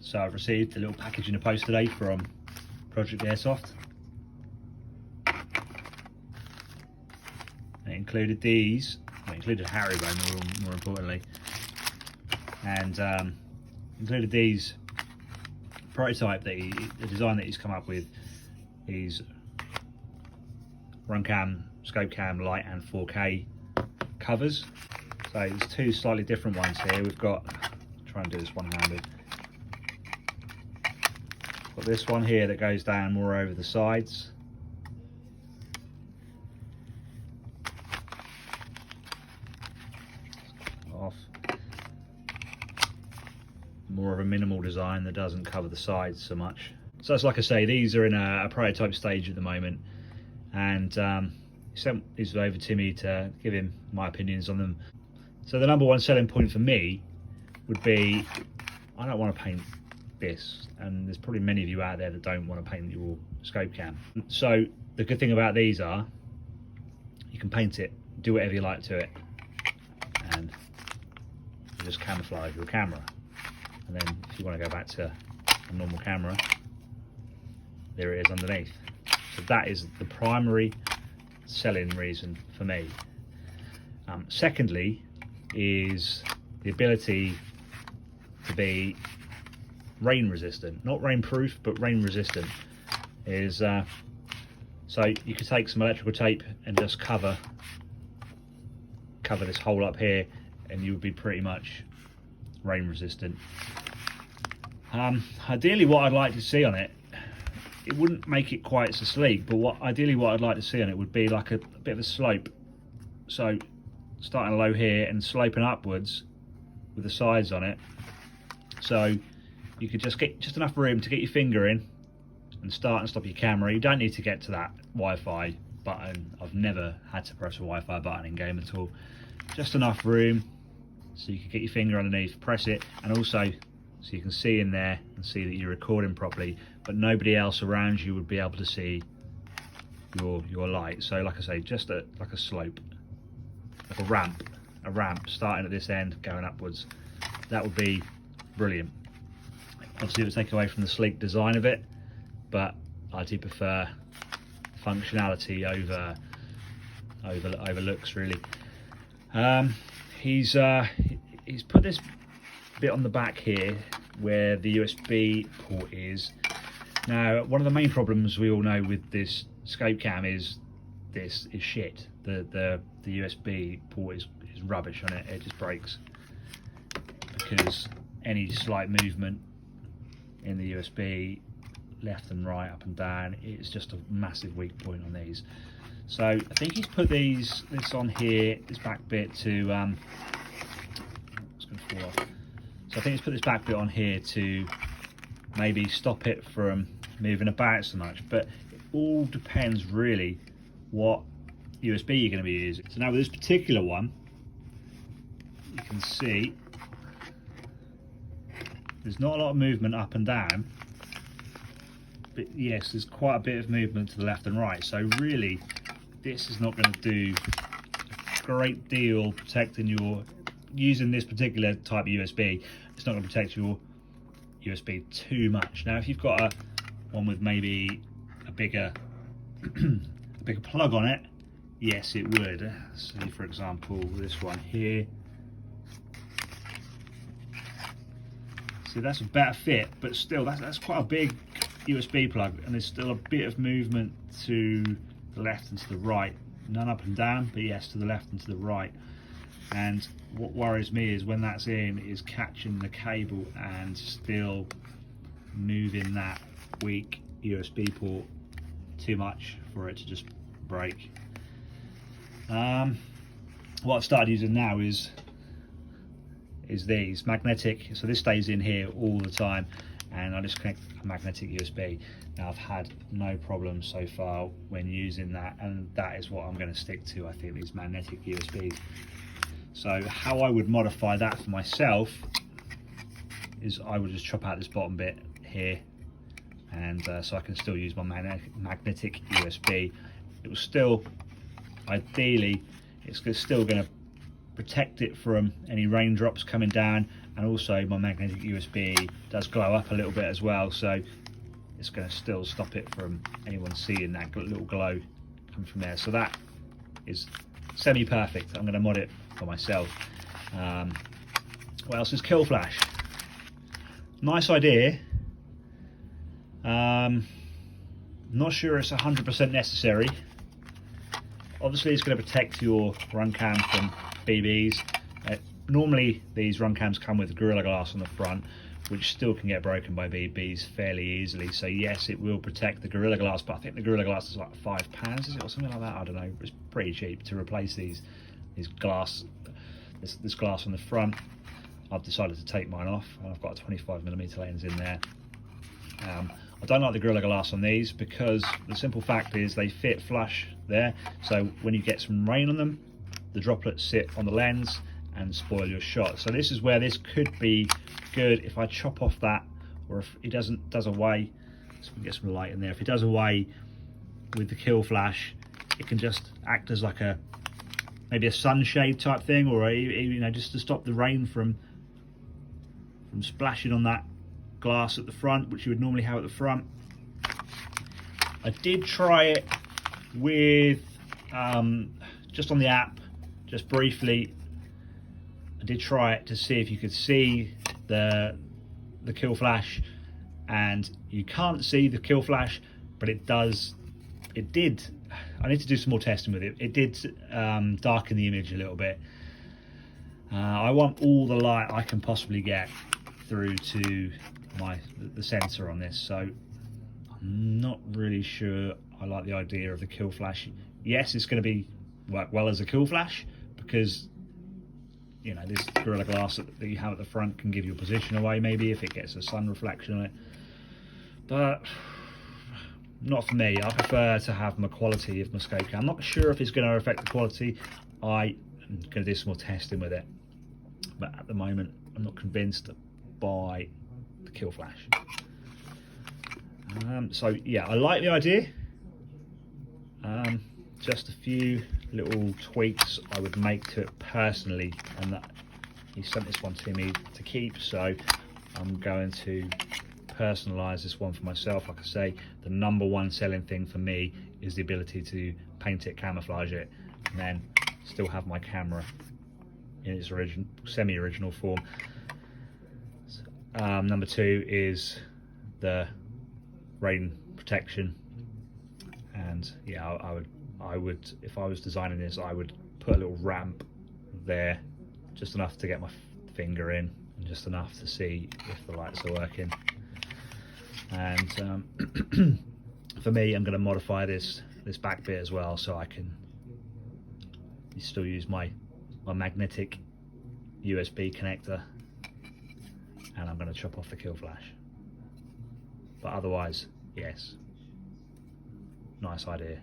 So I've received a little package in the post today from Project Airsoft. It included these, well, it included Haribo more importantly, and included these prototype the design that he's come up with. These Runcam Scopecam Lite and 4K covers. So there's two slightly different ones here. We've got, try and do this one-handed. Got this one here that goes down more over the sides. Off. More of a minimal design that doesn't cover the sides so much. So it's like I say, these are in a prototype stage at the moment, and he sent these over to me to give him my opinions on them. So the number one selling point for me would be, I don't want to paint this, and there's probably many of you out there that don't want to paint your scope cam. So the good thing about these are, you can paint it, do whatever you like to it, and you just camouflage your camera. And then if you want to go back to a normal camera, there it is underneath. So that is the primary selling reason for me. Secondly is the ability to be rain resistant, not rain proof, but rain resistant. Is so you could take some electrical tape and just cover this hole up here, and you would be pretty much rain resistant. Ideally what I'd like to see on it, it wouldn't make it quite so sleek, but ideally what I'd like to see on it would be like a bit of a slope. So starting low here and sloping upwards with the sides on it, so you could just get just enough room to get your finger in and start and stop your camera. You don't need to get to that Wi-Fi button. I've never had to press a Wi-Fi button in game at all. Just enough room so you can get your finger underneath, press it, and also so you can see in there and see that you're recording properly, but nobody else around you would be able to see your light. So like I say, just like a slope, like a ramp starting at this end going upwards. That would be brilliant. Obviously it would take away from the sleek design of it, but I do prefer functionality over looks really. He's put this bit on the back here where the USB port is. Now, one of the main problems we all know with this scope cam is this is shit. The USB port is rubbish on it. It just breaks because any slight movement in the USB, left and right, up and down, it's just a massive weak point on these. So I think he's put this on here, this back bit to it's going to fall off. So I think he's put this back bit on here to maybe stop it from moving about so much, but it all depends really what USB you're going to be using. So now with this particular one, you can see there's not a lot of movement up and down, but yes, there's quite a bit of movement to the left and right. So really, this is not going to do a great deal protecting your, using this particular type of USB, it's not going to protect your USB too much. Now if you've got one with maybe a bigger a bigger plug on it, yes it would. So for example this one here, so that's a better fit, but still that's quite a big USB plug, and there's still a bit of movement to the left and to the right, none up and down, but yes, to the left and to the right. And what worries me is when that's in, is catching the cable and still moving that weak USB port too much for it to just break. What I've started using now is these magnetic, so this stays in here all the time, and I just connect a magnetic USB. Now I've had no problems so far when using that, and that is what I'm going to stick to, I think, these magnetic USBs. So how I would modify that for myself is I would just chop out this bottom bit here, and so I can still use my magnetic USB. It will still, ideally, it's still going to protect it from any raindrops coming down, and also my magnetic USB does glow up a little bit as well, so it's going to still stop it from anyone seeing that little glow come from there. So that is semi-perfect. I'm going to mod it for myself. What else is kill flash? Nice idea. Not sure it's 100% necessary. Obviously it's going to protect your Runcam from BBs. Normally these Runcams come with Gorilla Glass on the front, which still can get broken by BBs fairly easily. So yes, it will protect the Gorilla Glass, but I think the Gorilla Glass is like £5, is it, or something like that? I don't know. It's pretty cheap to replace this glass on the front. I've decided to take mine off, and I've got a 25mm lens in there. I don't like the Gorilla Glass on these because the simple fact is they fit flush there, so when you get some rain on them, the droplets sit on the lens and spoil your shot. So this is where this could be good if I chop off that, or if it does away, so we can get some light in there. If it does away with the kill flash, it can just act as like maybe a sunshade type thing, or just to stop the rain from splashing on that glass at the front, which you would normally have at the front. I did try it with just on the app, just briefly. I did try it to see if you could see the kill flash, and you can't see the kill flash, but it did. I need to do some more testing with it. It did darken the image a little bit. I want all the light I can possibly get through to the sensor on this, so I'm not really sure I like the idea of the kill flash. Yes, it's going to work well as a kill flash, because this Gorilla Glass that you have at the front can give your position away maybe if it gets a sun reflection on it, but not for me. I prefer to have my quality of my Scopecam. I'm not sure if it's going to affect the quality. I'm going to do some more testing with it, but at the moment I'm not convinced by the kill flash. So yeah, I like the idea. Just a few little tweaks I would make to it personally, and that he sent this one to me to keep, so I'm going to personalize this one for myself. Like I say, the #1 selling thing for me is the ability to paint it, camouflage it, and then still have my camera in its semi-original form. #2 is the rain protection, and yeah, I would if I was designing this, I would put a little ramp there, just enough to get my finger in and just enough to see if the lights are working. And for me, I'm going to modify this back bit as well, so I can still use my magnetic USB connector, and I'm going to chop off the kill flash. But otherwise, yes, nice idea.